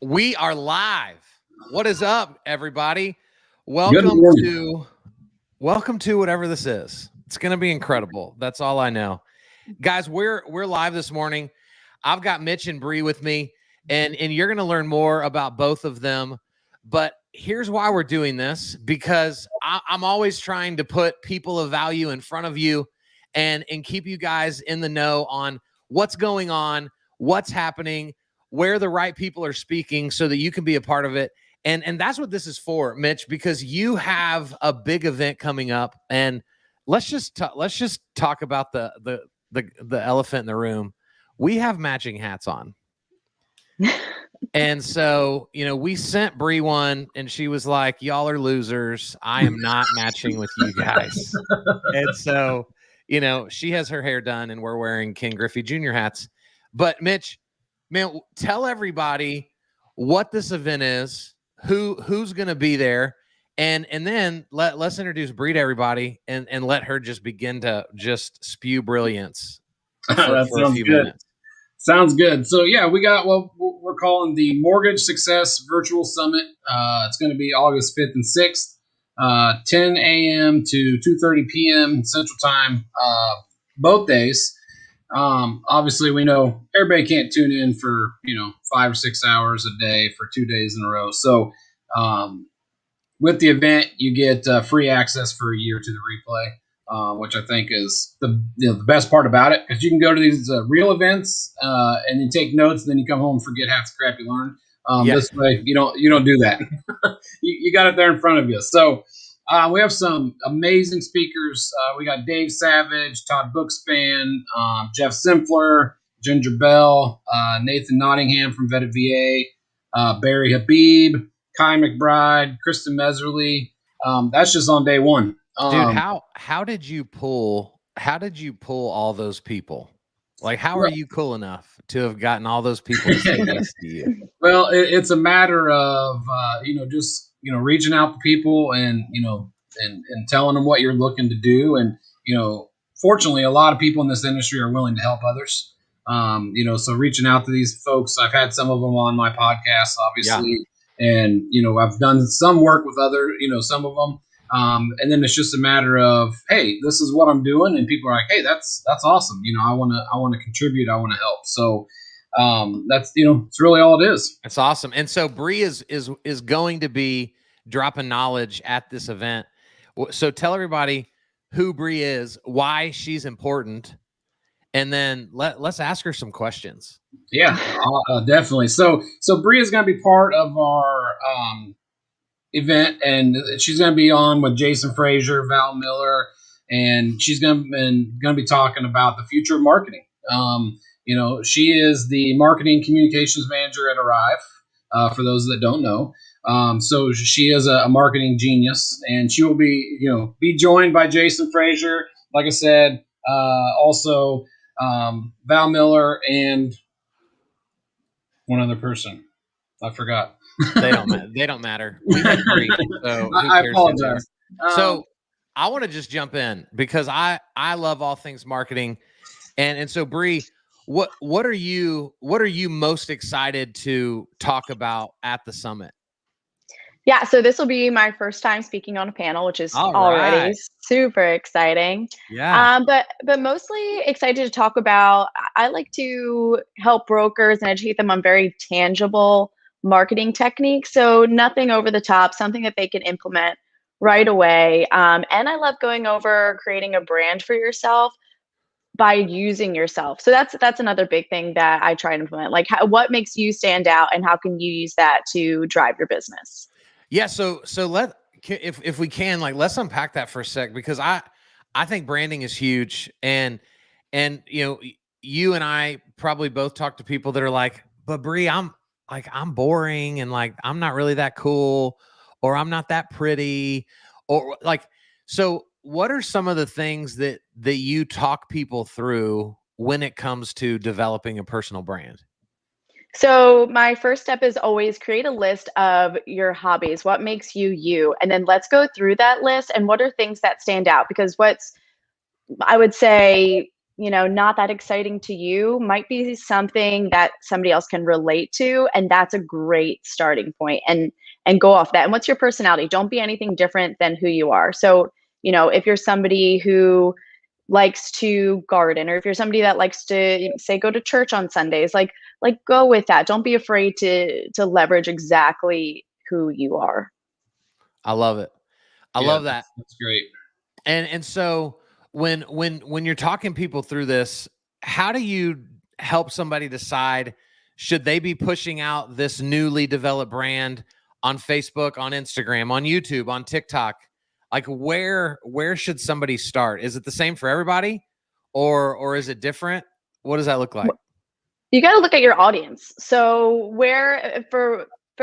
We are live. What is up, everybody? Good Welcome morning. to welcome to whatever this is. It's going to be incredible. That's all I know. Guys, we're live this morning. I've got Mitch and Bree with me, and you're going to learn more about both of them. But here's why we're doing this, because I'm always trying to put people of value in front of you and keep you guys in the know on what's going on, what's happening, where the right people are speaking so that you can be a part of it. And that's what this is for, Mitch, because you have a big event coming up, and let's just talk about the elephant in the room. We have matching hats on. And so, we sent Bree one and she was like, y'all are losers. I am not matching with you guys. And so, she has her hair done and we're wearing Ken Griffey Jr. hats. But Mitch, man, tell everybody what this event is, who's going to be there. And then let's introduce Bree to everybody and let her just begin to just spew brilliance for a few minutes. Sounds good. So yeah, we got what we're calling the Mortgage Success Virtual Summit. It's going to be August 5th and 6th, 10 a.m. to 2:30 p.m. Central Time, both days. Obviously, we know everybody can't tune in for 5 or 6 hours a day for 2 days in a row. So with the event, you get free access for a year to the replay, which I think is the best part about it, because you can go to these real events and you take notes, and then you come home and forget half the crap you learned. This way, you don't do that. you got it there in front of you. So we have some amazing speakers. We got Dave Savage, Todd Bookspan, Jeff Simpler, Ginger Bell, Nathan Nottingham from Vetted VA, Barry Habib, Kai McBride, Kristen Meserly. That's just on day one. Dude, how did you pull all those people? Like, how are you cool enough to have gotten all those people to say yes to you? Well, it's a matter of just reaching out to people and and telling them what you're looking to do, and fortunately, a lot of people in this industry are willing to help others. So reaching out to these folks, I've had some of them on my podcast, obviously. Yeah. And, I've done some work with other, some of them. And then it's just a matter of, hey, this is what I'm doing. And people are like, hey, that's awesome. I want to contribute. I want to help. So that's, it's really all it is. It's awesome. And so Bree is going to be dropping knowledge at this event. So tell everybody who Bree is, why she's important, and then let's ask her some questions. Yeah, definitely. So Bree is going to be part of our event, and she's going to be on with Jason Frazier, Val Miller, and she's going to be talking about the future of marketing. She is the marketing communications manager at Arrive. For those that don't know, so she is a marketing genius, and she will be joined by Jason Frazier, like I said, also Val Miller and one other person. I forgot. They don't matter. We had Bree, so I apologize. So I want to just jump in because I love all things marketing, and so Bree, what are you most excited to talk about at the summit? Yeah, so this will be my first time speaking on a panel, which is already super exciting. Yeah. But mostly excited to talk about, I like to help brokers and educate them on very tangible marketing techniques. So nothing over the top, something that they can implement right away. And I love going over creating a brand for yourself by using yourself. So that's another big thing that I try to implement. Like, what makes you stand out, and how can you use that to drive your business? Yeah, so if we can, let's unpack that for a sec, because I think branding is huge, and you and I probably both talk to people that are like, but Bree, I'm boring, and I'm not really that cool, or I'm not that pretty, or so what are some of the things that you talk people through when it comes to developing a personal brand? So my first step is always create a list of your hobbies. What makes you you? And then let's go through that list and what are things that stand out? Because I would say not that exciting to you might be something that somebody else can relate to, and that's a great starting point, and go off that. And what's your personality? Don't be anything different than who you are. So, if you're somebody who likes to garden, or if you're somebody that likes to say go to church on Sundays, like go with that. Don't be afraid to leverage exactly who you are. I love it. I Yeah, love that. That's great. And so when you're talking people through this, how do you help somebody decide, should they be pushing out this newly developed brand on Facebook, on Instagram, on YouTube, on TikTok? Like where should somebody start? Is it the same for everybody, or is it different? What does that look like? You got to look at your audience. So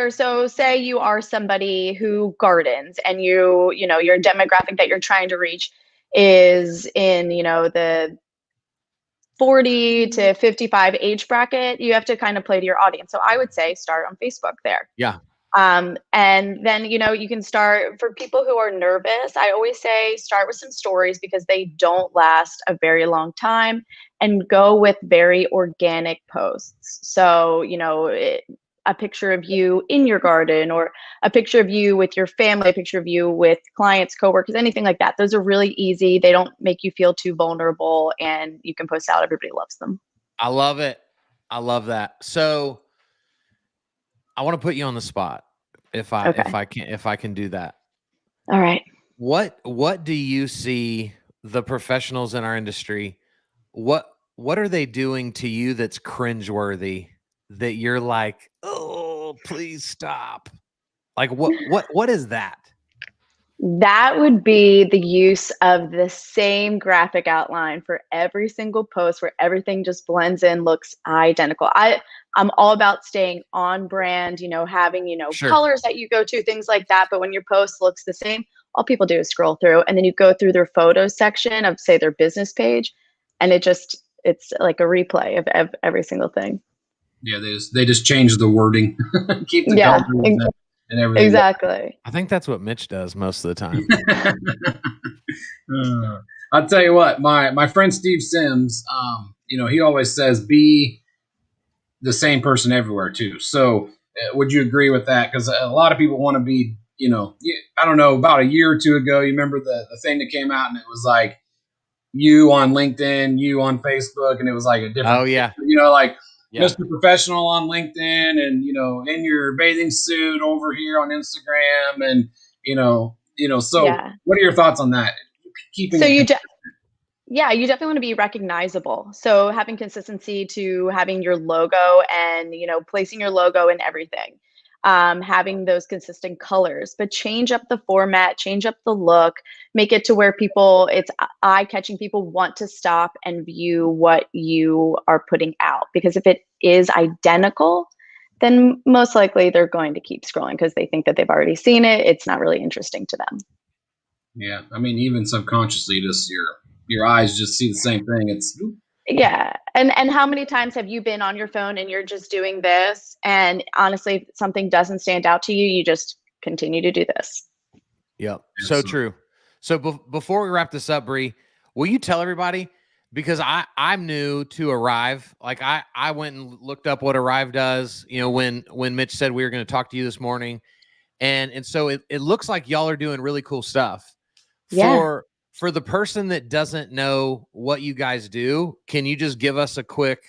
so say you are somebody who gardens, and your demographic that you're trying to reach is in, the 40 to 55 age bracket. You have to kind of play to your audience. So I would say start on Facebook there. Yeah. And then, you can start, for people who are nervous, I always say start with some stories, because they don't last a very long time, and go with very organic posts. So, a picture of you in your garden, or a picture of you with your family, a picture of you with clients, coworkers, anything like that. Those are really easy. They don't make you feel too vulnerable, and you can post out. Everybody loves them. I love it. I love that. So I want to put you on the spot if I can do that. All right. What do you see the professionals in our industry? What are they doing to you that's cringeworthy, that you're like, oh, please stop? Like what is that? That would be the use of the same graphic outline for every single post, where everything just blends in, looks identical. I'm all about staying on brand, having, Sure. colors that you go to, things like that. But when your post looks the same, all people do is scroll through, and then you go through their photos section of, say, their business page, and it's like a replay of every single thing. Yeah, they just change the wording, keep the Yeah, colors and everything. exactly. I think that's what Mitch does most of the time. I'll tell you what, my friend Steve Sims, he always says be the same person everywhere too. So would you agree with that? Because a lot of people want to be, I don't know, about a year or two ago, you remember the thing that came out, and it was like you on LinkedIn, you on Facebook, and it was like a different. Oh yeah. Like Yeah. Mr. Professional on LinkedIn, and in your bathing suit over here on Instagram, and So Yeah. what are your thoughts on that? Keeping So it yeah, you definitely want to be recognizable. So having consistency to having your logo, and, placing your logo in everything. Having those consistent colors, but change up the format, change up the look, make it to where it's eye catching. People want to stop and view what you are putting out, because if it is identical, then most likely they're going to keep scrolling, because they think that they've already seen it. It's not really interesting to them. Yeah, I mean, even subconsciously, just your eyes just see the same thing. It's Yeah. And how many times have you been on your phone and you're just doing this, and honestly, if something doesn't stand out to you, you just continue to do this? Yep. So true. So before we wrap this up, Bree, will you tell everybody, because I'm new to Arrive. Like I went and looked up what Arrive does, when Mitch said we were going to talk to you this morning. And so it looks like y'all are doing really cool stuff. Yeah. For the person that doesn't know what you guys do, can you just give us a quick,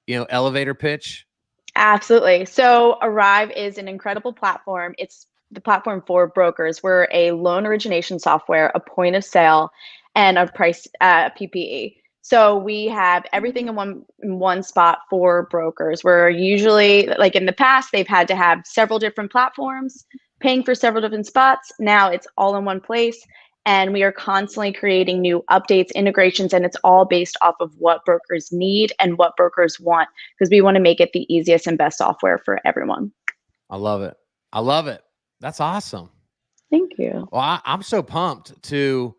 elevator pitch? Absolutely. So Arrive is an incredible platform. It's the platform for brokers. We're a loan origination software, a point of sale, and a price PPE. So we have everything in one spot for brokers. We're usually, like in the past, they've had to have several different platforms, paying for several different spots. Now it's all in one place. And we are constantly creating new updates, integrations, and it's all based off of what brokers need and what brokers want, because we want to make it the easiest and best software for everyone. I love it. I love it. That's awesome. Thank you. Well, I'm so pumped to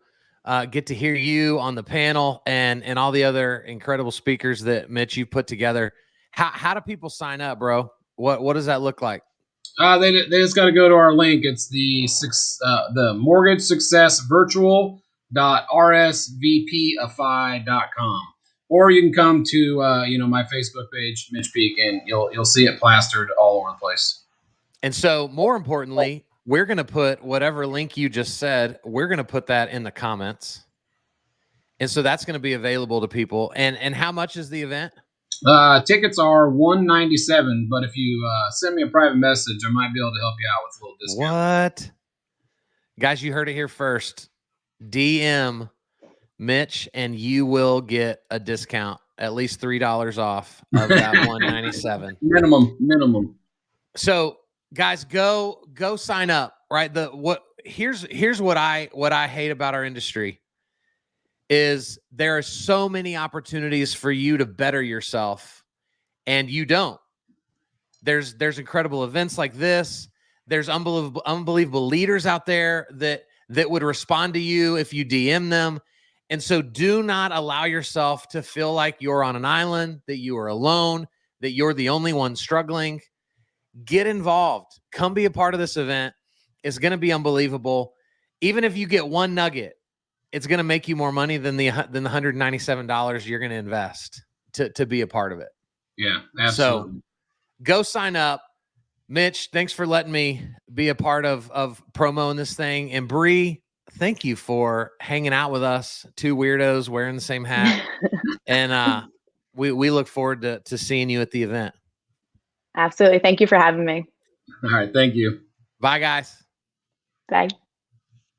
get to hear you on the panel, and all the other incredible speakers that Mitch you put together. How do people sign up, bro? What does that look like? They just got to go to our link. It's the mortgage success virtual.rsvpify.com, or you can come to my Facebook page, Mitch Peak, and you'll see it plastered all over the place. And so, more importantly, we're going to put whatever link you just said, we're going to put that in the comments. And so that's going to be available to people. And how much is the event? Tickets are $197, but if you send me a private message, I might be able to help you out with a little discount. What? Guys, you heard it here first. DM Mitch and you will get a discount, at least $3 off of that $197. Minimum. So guys, go sign up, right? Here's what I hate about our industry is there are so many opportunities for you to better yourself and you don't. There's incredible events like this. There's unbelievable leaders out there that would respond to you if you DM them. And so do not allow yourself to feel like you're on an island, that you are alone, that you're the only one struggling. Get involved. Come be a part of this event. It's going to be unbelievable. Even if you get one nugget, it's going to make you more money than the $197 you're going to invest to be a part of it. Yeah, absolutely. So go sign up. Mitch, thanks for letting me be a part of promoing this thing. And Bree, thank you for hanging out with us, two weirdos wearing the same hat. And we look forward to seeing you at the event. Absolutely. Thank you for having me. All right. Thank you. Bye, guys. Bye.